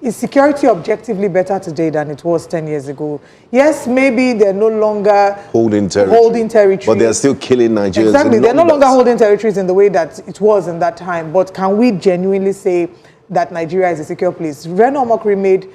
Is security objectively better today than it was 10 years ago? Yes, maybe they're no longer holding territory. But they're still killing Nigerians. Exactly, they're no longer holding territories in the way that it was in that time. But can we genuinely say that Nigeria is a secure place? Reno Omokri made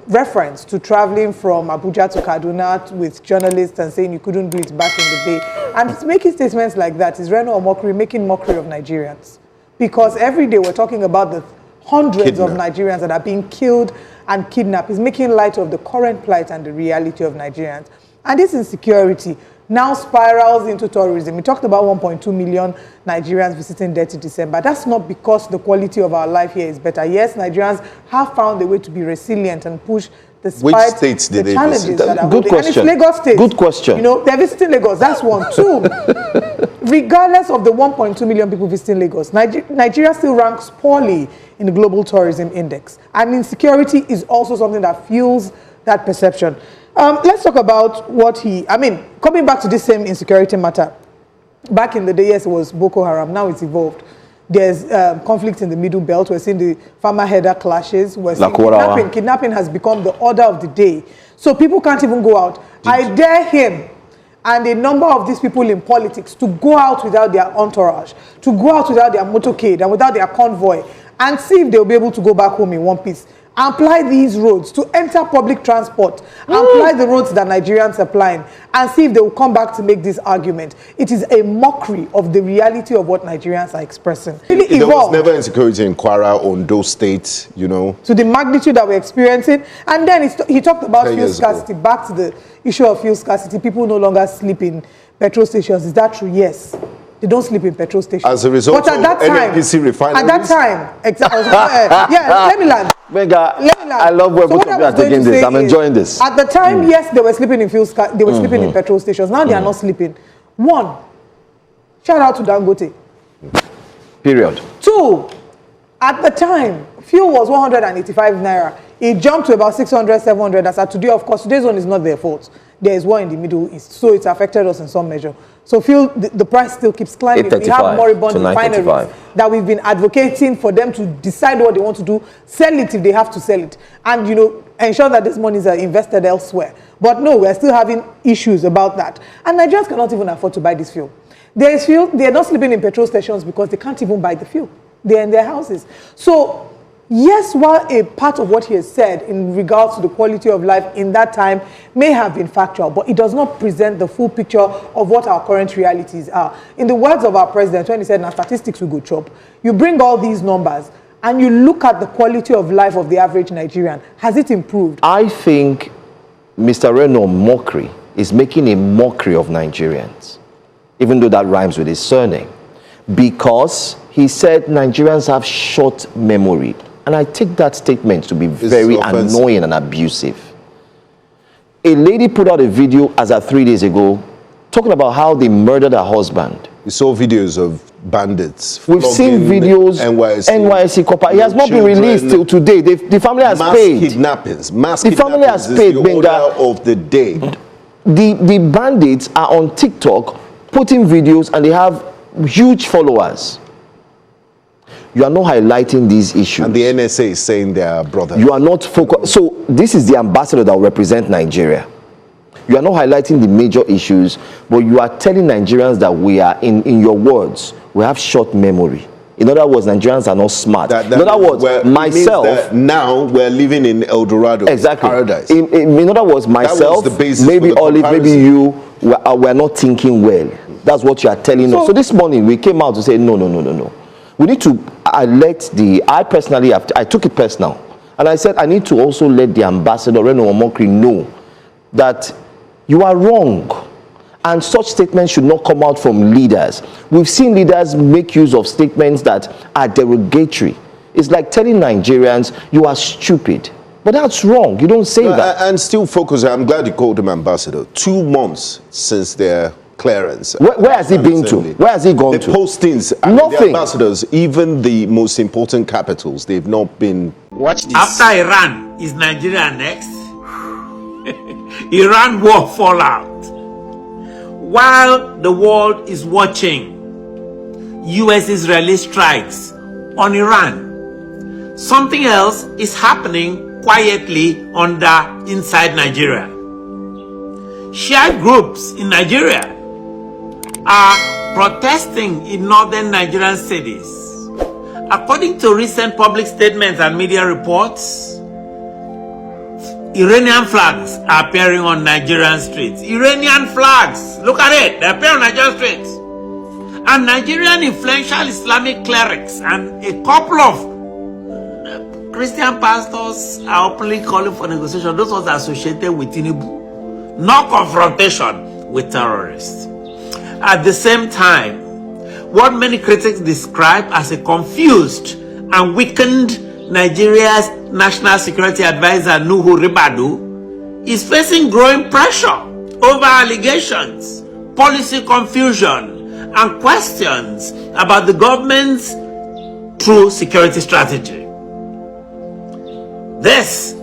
reference to traveling from Abuja to Kaduna with journalists and saying you couldn't do it back in the day. And making statements like that is Reno Omokri making mockery of Nigerians. Because every day we're talking about the hundreds of Nigerians that are being killed and kidnapped. Is making light of the current plight and the reality of Nigerians. And this insecurity now spirals into tourism. We talked about 1.2 million Nigerians visiting there to December. That's not because the quality of our life here is better. Yes, Nigerians have found a way to be resilient and push despite Which states did the challenges that are Good question. And it's Lagos State. Good question. You know, they're visiting Lagos. That's one. Two, regardless of the 1.2 million people visiting Lagos, Nigeria still ranks poorly in the Global Tourism Index. And insecurity is also something that fuels that perception. Let's talk about coming back to this same insecurity matter. Back in the day, yes, it was Boko Haram. Now it's evolved. There's conflict in the Middle Belt. We're seeing the farmer-header clashes. We're seeing kidnapping. Kidnapping has become the order of the day. So people can't even go out. I dare him and a number of these people in politics to go out without their entourage, to go out without their motorcade and without their convoy, and see if they'll be able to go back home in one piece. Apply these roads to enter public transport, apply the roads that Nigerians are applying, and see if they will come back to make this argument. It is a mockery of the reality of what Nigerians are expressing. There was never insecurity in Kwara, Ondo State, you know. To the magnitude that we're experiencing. And then he talked about fuel scarcity. Back to the issue of fuel scarcity. People no longer sleep in petrol stations. Is that true? Yes. They don't sleep in petrol stations. As a result of NNPC refineries? At that time, exactly. Let me land. Mega, I love where both of you are taking this. I'm enjoying this. At the time, yes, they were sleeping in they were sleeping in petrol stations. Now they are not sleeping. One, shout out to Dangote. Period. Two, at the time, fuel was 185 naira. It jumped to about 600, 700. As at today, of course, today's one is not their fault. There is war in the Middle East, so it's affected us in some measure. So fuel, the price still keeps climbing. We have moribund refineries that we've been advocating for them to decide what they want to do, sell it if they have to sell it, and ensure that these monies are invested elsewhere. But no, we're still having issues about that. And Nigerians cannot even afford to buy this fuel. There is fuel, they're not sleeping in petrol stations because they can't even buy the fuel. They're in their houses. So yes, while a part of what he has said in regards to the quality of life in that time may have been factual, but it does not present the full picture of what our current realities are. In the words of our president, when he said, "Now statistics will go chop," you bring all these numbers and you look at the quality of life of the average Nigerian. Has it improved? I think Mr. Reno Mokri is making a mockery of Nigerians, even though that rhymes with his surname, because he said Nigerians have short memory. And I take that statement to be very annoying and abusive. A lady put out a video as of 3 days ago talking about how they murdered her husband. We saw videos of bandits. We've seen videos. NYSC copper. It has not been released till today. The family has paid. The family has paid. The order of the day. The bandits are on TikTok putting videos and they have huge followers. You are not highlighting these issues. And the NSA is saying they are brothers. You are not focused. So this is the ambassador that will represent Nigeria. You are not highlighting the major issues, but you are telling Nigerians that we are, in your words, we have short memory. In other words, Nigerians are not smart. In other words, myself... now we're living in El Dorado. Exactly. Paradise. In other words, myself, maybe Olive, maybe you, we're not thinking well. That's what you are telling us. So this morning, we came out to say, no. We need to let I personally, I took it personal. And I said, I need to also let the ambassador, Reno Omokri, know that you are wrong. And such statements should not come out from leaders. We've seen leaders make use of statements that are derogatory. It's like telling Nigerians, you are stupid. But that's wrong. You don't say that. And still focus, I'm glad you called him ambassador. 2 months since their clearance. Where has he been to? Where has he gone to? The postings, nothing. The ambassadors, even the most important capitals, they've not been. Watch this. After Iran, is Nigeria next? Iran war fallout. While the world is watching, US-Israeli strikes on Iran. something else is happening quietly inside Nigeria. Shia groups in Nigeria are protesting in northern Nigerian cities. According to recent public statements and media reports, Iranian flags are appearing on Nigerian streets. Iranian flags, look at it, they appear on Nigerian streets. And Nigerian influential Islamic clerics and a couple of Christian pastors are openly calling for negotiation. Those ones are associated with Tinubu, no confrontation with terrorists. At the same time, what many critics describe as a confused and weakened Nigeria's National Security Advisor Nuhu Ribadu is facing growing pressure over allegations, policy confusion, and questions about the government's true security strategy. This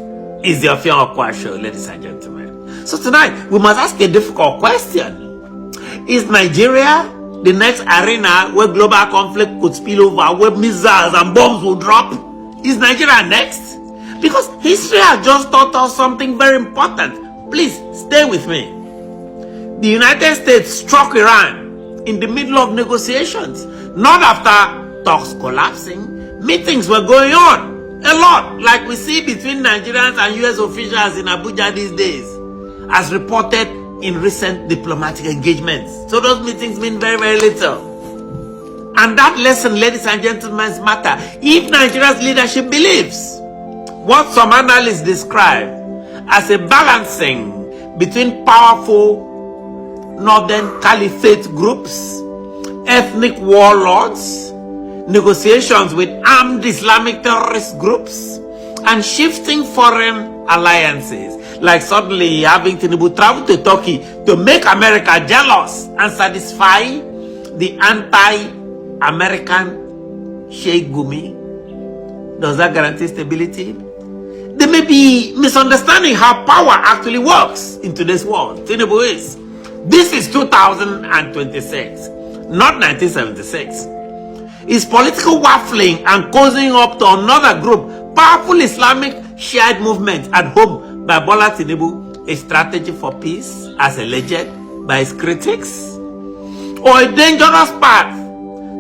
is the Ofion Okwa Show, ladies and gentlemen. So tonight, we must ask a difficult question. Is Nigeria the next arena where global conflict could spill over, where missiles and bombs will drop? Is Nigeria next? Because history has just taught us something very important. Please, stay with me. The United States struck Iran in the middle of negotiations, not after talks collapsing. Meetings were going on, a lot, like we see between Nigerians and US officials in Abuja these days, as reported in recent diplomatic engagements. So those meetings mean very, very little. And that lesson, ladies and gentlemen, matter if Nigeria's leadership believes what some analysts describe as a balancing between powerful northern caliphate groups, ethnic warlords, negotiations with armed Islamic terrorist groups, and shifting foreign alliances, like suddenly having Tinubu travel to Turkey to make America jealous and satisfy the anti-American Sheikh Gumi. Does that guarantee stability? There may be misunderstanding how power actually works in today's world. Tinubu is. This is 2026, not 1976. Is political waffling and causing up to another group, powerful Islamic Shiite movement at home by Bola Tinubu, a strategy for peace as alleged by his critics? Or a dangerous path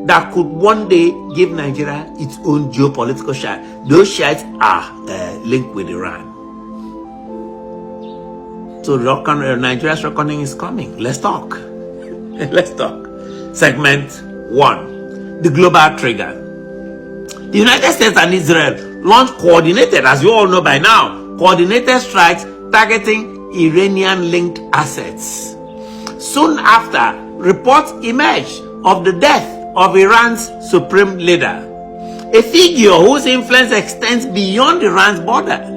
that could one day give Nigeria its own geopolitical Shiite? Those Shiites are linked with Iran. So Nigeria's reckoning is coming. Let's talk. Let's talk. Segment 1. The global trigger. The United States and Israel launched coordinated, as you all know by now, coordinated strikes targeting Iranian-linked assets. Soon after, reports emerged of the death of Iran's supreme leader, a figure whose influence extends beyond Iran's border.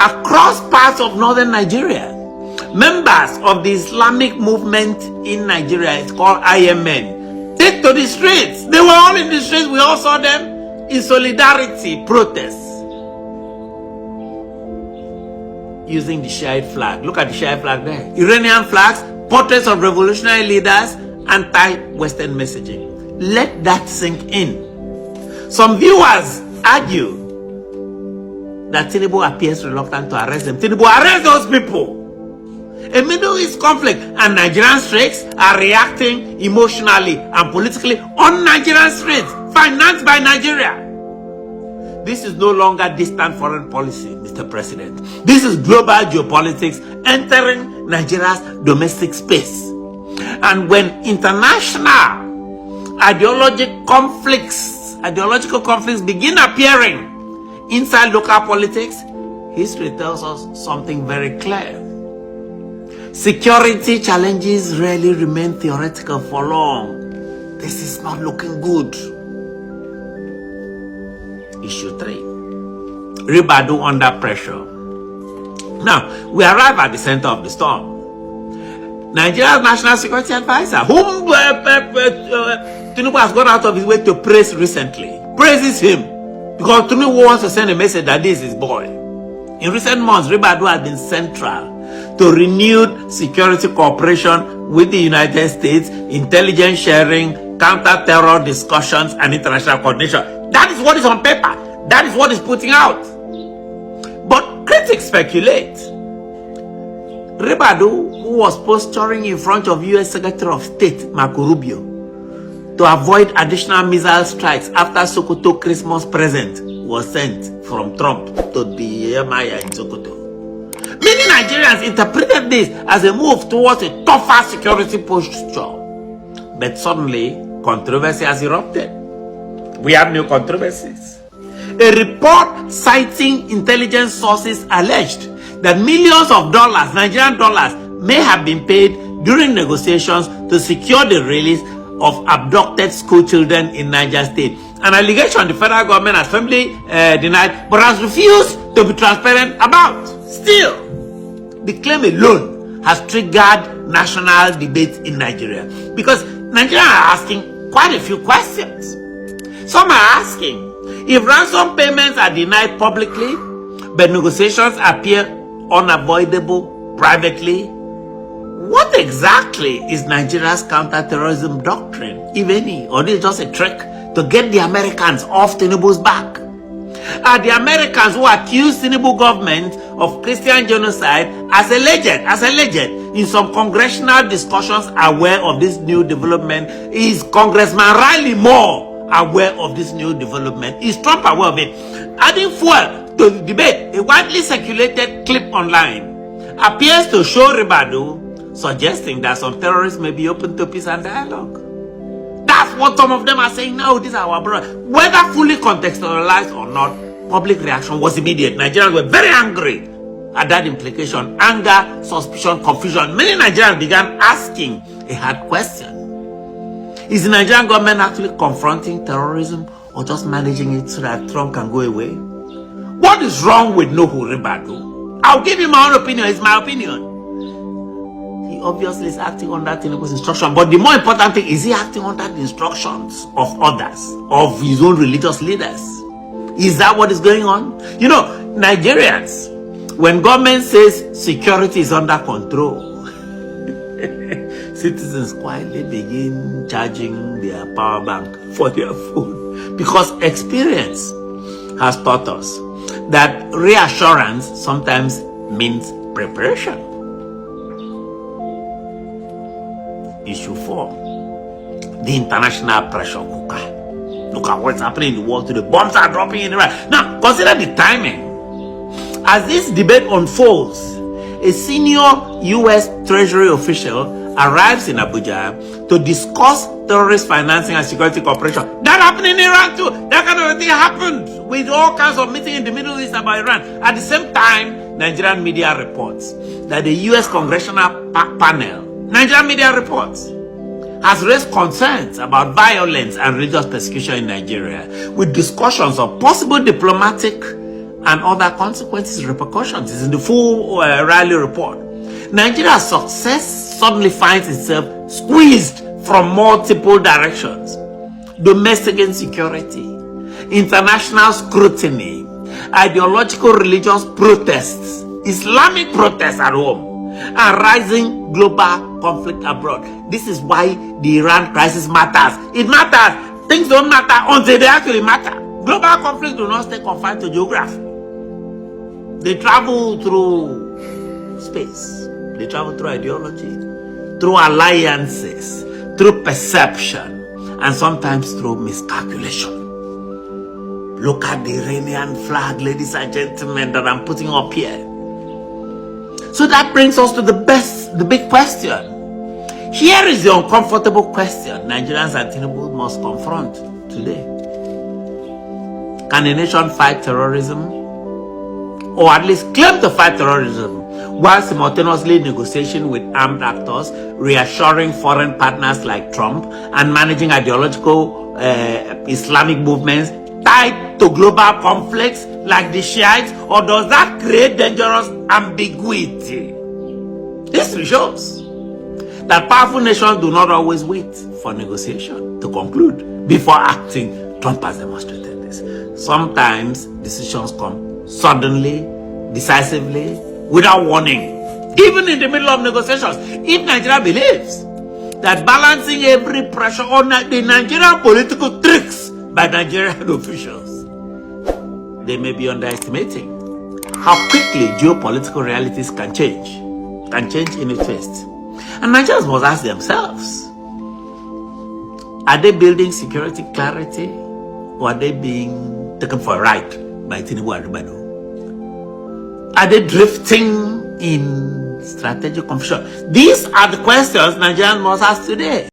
Across parts of northern Nigeria, members of the Islamic movement in Nigeria, it's called IMN, take to the streets. They were all in the streets. We all saw them in solidarity protests using the Shiite flag. Look at the Shiite flag there. Iranian flags, portraits of revolutionary leaders, anti-Western messaging. Let that sink in. Some viewers argue that Tinubu appears reluctant to arrest them. Tinubu, arrest those people. A Middle East conflict, and Nigerian streets are reacting emotionally and politically on Nigerian streets, financed by Nigeria. This is no longer distant foreign policy, Mr. President. This is global geopolitics entering Nigeria's domestic space. And when international ideological conflicts begin appearing inside local politics, history tells us something very clear. Security challenges rarely remain theoretical for long. This is not looking good. Issue 3. Ribadu under pressure. Now, we arrive at the center of the storm. Nigeria's National Security Advisor, whom Tinubu has gone out of his way to praise recently, praises him because Tinubu wants to send a message that this is his boy. In recent months, Ribadu has been central to renewed security cooperation with the United States, intelligence sharing, counter-terror discussions, and international coordination. That is what is on paper. That is what he's putting out. But critics speculate. Ribadu, who was posturing in front of U.S. Secretary of State Marco Rubio to avoid additional missile strikes after Sokoto Christmas present was sent from Trump to the Maya in Sokoto. Many Nigerians interpreted this as a move towards a tougher security posture. But suddenly, controversy has erupted. We have new controversies. A report citing intelligence sources alleged that millions of dollars, Nigerian dollars, may have been paid during negotiations to secure the release of abducted school children in Niger State. An allegation the federal government has firmly denied, but has refused to be transparent about. Still, the claim alone has triggered national debate in Nigeria, because Nigerians are asking quite a few questions. Some are asking, if ransom payments are denied publicly, but negotiations appear unavoidable privately, what exactly is Nigeria's counter-terrorism doctrine, if any, or is it just a trick to get the Americans off Tinubu's back? Are the Americans who accuse Tinubu government of Christian genocide as alleged in some congressional discussions aware of this new development? Is Congressman Riley Moore aware of this new development? Is Trump aware of it? Adding fuel to the debate, a widely circulated clip online appears to show Ribadu suggesting that some terrorists may be open to peace and dialogue. That's what some of them are saying now. These are our brothers. Whether fully contextualized or not, public reaction was immediate. Nigerians were very angry at that implication. Anger, suspicion, confusion. Many Nigerians began asking a hard question. Is the Nigerian government actually confronting terrorism or just managing it so that Trump can go away? What is wrong with Nuhu Ribadu? I'll give you my own opinion. It's my opinion. He obviously is acting under Tinubu's instruction, but the more important thing is he acting under the instructions of others, of his own religious leaders. Is that what is going on? You know, Nigerians, when government says security is under control, citizens quietly begin charging their power bank for their phone, because experience has taught us that reassurance sometimes means preparation. Issue 4, the international pressure cooker. Look at what's happening in the world today. Bombs are dropping in Iran. Now, consider the timing. As this debate unfolds, a senior U.S. Treasury official arrives in Abuja to discuss terrorist financing and security cooperation. That happened in Iran too. That kind of thing happened with all kinds of meetings in the Middle East about Iran. At the same time, Nigerian media reports that the U.S. Congressional panel, Nigerian media reports, has raised concerns about violence and religious persecution in Nigeria, with discussions of possible diplomatic and other consequences, repercussions. It's in the full Riley report. Nigeria's success suddenly finds itself squeezed from multiple directions. Domestic insecurity, international scrutiny, ideological religious protests, Islamic protests at home, and rising global conflict abroad. This is why the Iran crisis matters. It matters. Things don't matter until they actually matter. Global conflict do not stay confined to geography. They travel through space. They travel through ideology, through alliances, through perception, and sometimes through miscalculation. Look at the Iranian flag, ladies and gentlemen, that I'm putting up here. So that brings us to the big question. Here is the uncomfortable question Nigerians and Tinubu must confront today. Can a nation fight terrorism, or at least claim to fight terrorism, while simultaneously negotiating with armed actors, reassuring foreign partners like Trump, and managing ideological Islamic movements tied to global conflicts like the Shiites? Or does that create dangerous ambiguity? History shows that powerful nations do not always wait for negotiation to conclude before acting. Trump has demonstrated this. Sometimes decisions come suddenly, decisively, without warning, even in the middle of negotiations. If Nigeria believes that balancing every pressure on the Nigerian political tricks by Nigerian officials they may be underestimating how quickly geopolitical realities can change in a twist. And Nigerians must ask themselves, are they building security clarity, or are they being taken for a ride by Tinubu and Ribado? Are they drifting in strategic confusion? These are the questions Nigerians must ask today.